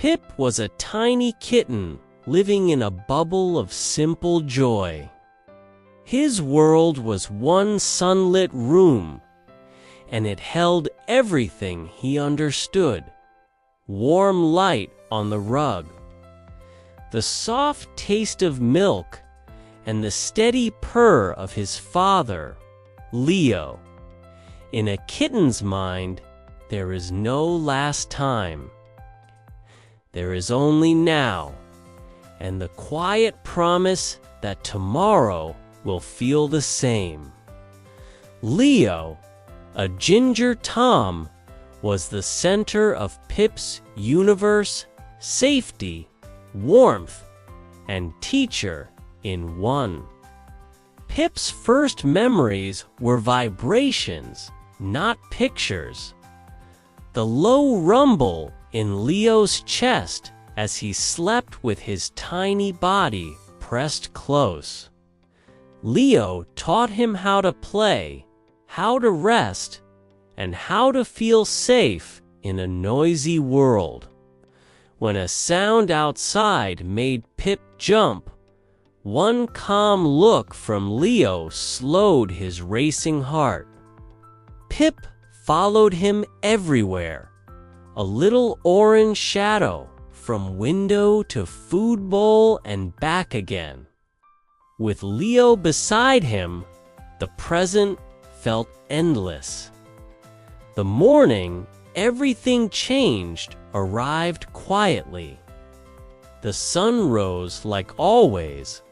Pip was a tiny kitten living in a bubble of simple joy. His world was one sunlit room, and it held everything he understood. Warm light on the rug, the soft taste of milk, and the steady purr of his father, Leo. In a kitten's mind, there is no last time. There is only now, and the quiet promise that tomorrow will feel the same. Leo, a ginger Tom, was the center of Pip's universe, safety, warmth, and teacher in one. Pip's first memories were vibrations, not pictures. The low rumble in Leo's chest as he slept with his tiny body pressed close. Leo taught him how to play, how to rest, and how to feel safe in a noisy world. When a sound outside made Pip jump, one calm look from Leo slowed his racing heart. Pip followed him everywhere, a little orange shadow from window to food bowl and back again. With Leo beside him, the present felt endless. The morning everything changed arrived quietly. The sun rose like always,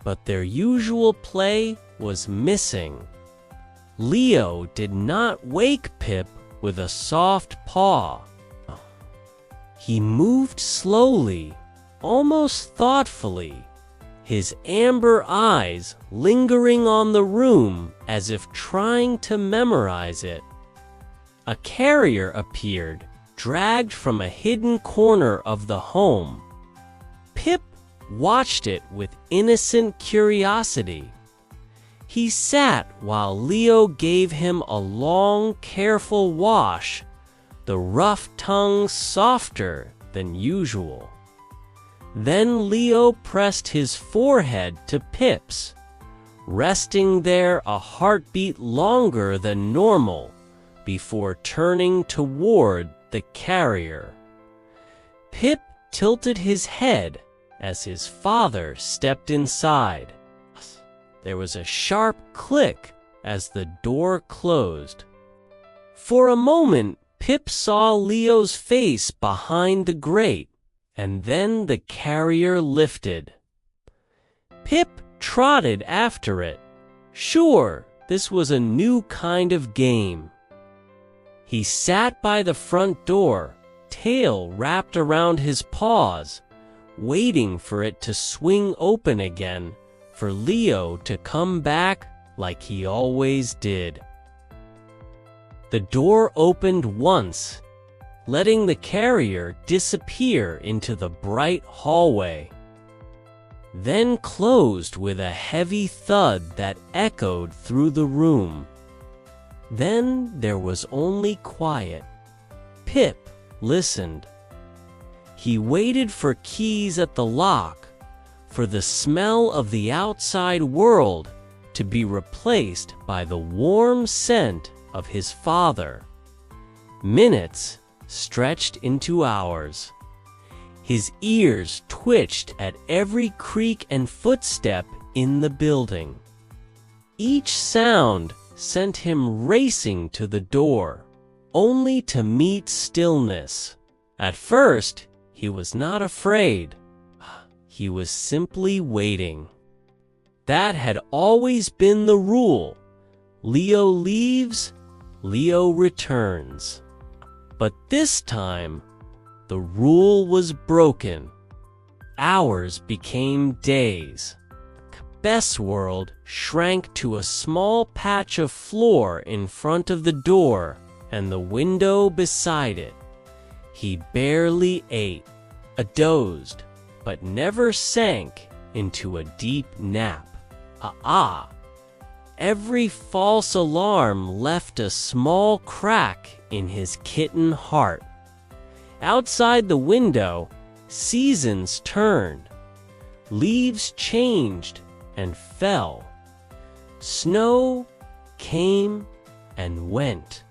but their usual play was missing. Leo did not wake Pip with a soft paw. He moved slowly, almost thoughtfully, his amber eyes lingering on the room as if trying to memorize it. A carrier appeared, dragged from a hidden corner of the home. Pip watched it with innocent curiosity. He sat while Leo gave him a long, careful wash, the rough tongue softer than usual. Then Leo pressed his forehead to Pip's, resting there a heartbeat longer than normal before turning toward the carrier. Pip tilted his head as his father stepped inside. There was a sharp click as the door closed. For a moment, Pip saw Leo's face behind the grate, and then the carrier lifted. Pip trotted after it. Sure, this was a new kind of game. He sat by the front door, tail wrapped around his paws, waiting for it to swing open again, for Leo to come back like he always did. The door opened once, letting the carrier disappear into the bright hallway, then closed with a heavy thud that echoed through the room. Then there was only quiet. Pip listened. He waited for keys at the lock, for the smell of the outside world to be replaced by the warm scent of his father. Minutes stretched into hours. His ears twitched at every creak and footstep in the building. Each sound sent him racing to the door, only to meet stillness. At first, he was not afraid. He was simply waiting. That had always been the rule. Leo leaves, Leo returns. But this time, the rule was broken. Hours became days. Beth's world shrank to a small patch of floor in front of the door and the window beside it. He barely ate, dozed, but never sank into a deep nap. Every false alarm left a small crack in his kitten heart, Outside the window, seasons turned. Leaves changed and fell. Snow came and went.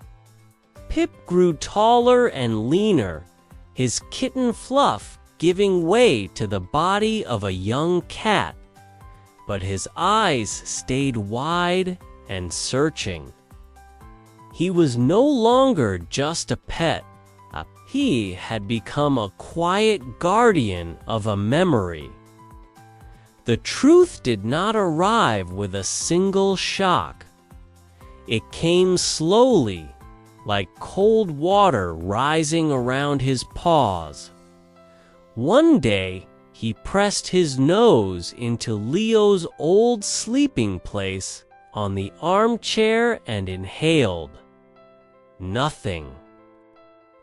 Pip grew taller and leaner, his kitten fluff giving way to the body of a young cat. But his eyes stayed wide and searching. He was no longer just a pet. He had become a quiet guardian of a memory. The truth did not arrive with a single shock. It came slowly, like cold water rising around his paws. One day, he pressed his nose into Leo's old sleeping place on the armchair and inhaled. Nothing.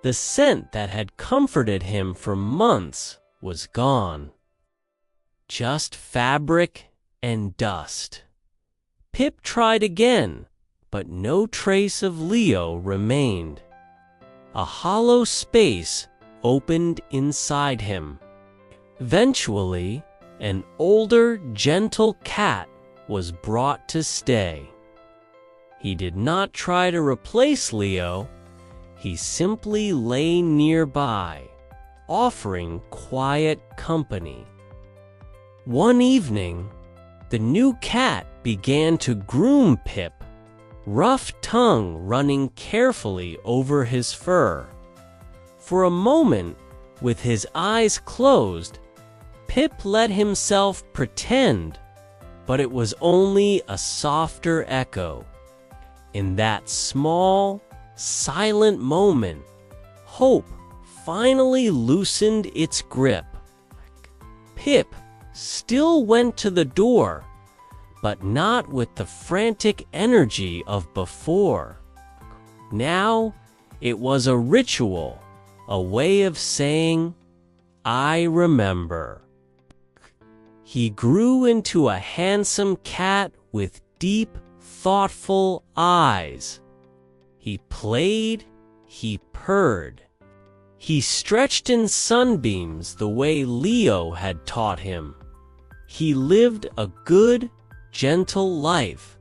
The scent that had comforted him for months was gone. Just fabric and dust. Pip tried again, but no trace of Leo remained. A hollow space opened inside him. Eventually, an older, gentle cat was brought to stay. He did not try to replace Leo. He simply lay nearby, offering quiet company. One evening, the new cat began to groom Pip, rough tongue running carefully over his fur. For a moment, with his eyes closed, Pip let himself pretend, but it was only a softer echo. In that small, silent moment, hope finally loosened its grip. Pip still went to the door, but not with the frantic energy of before. Now it was a ritual, a way of saying, "I remember." He grew into a handsome cat with deep, thoughtful eyes. He played, he purred. He stretched in sunbeams the way Leo had taught him. He lived a good, gentle life,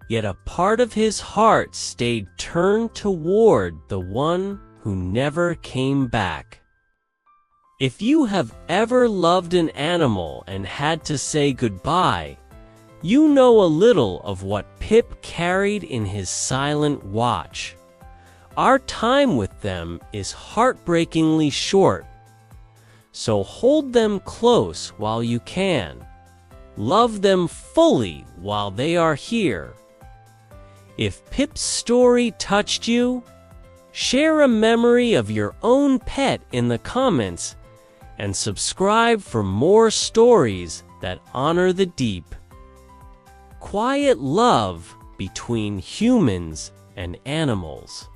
yet a part of his heart stayed turned toward the one who never came back. If you have ever loved an animal and had to say goodbye, you know a little of what Pip carried in his silent watch. Our time with them is heartbreakingly short, so hold them close while you can. Love them fully while they are here. If Pip's story touched you, share a memory of your own pet in the comments and subscribe for more stories that honor the deep. Quiet love between humans and animals.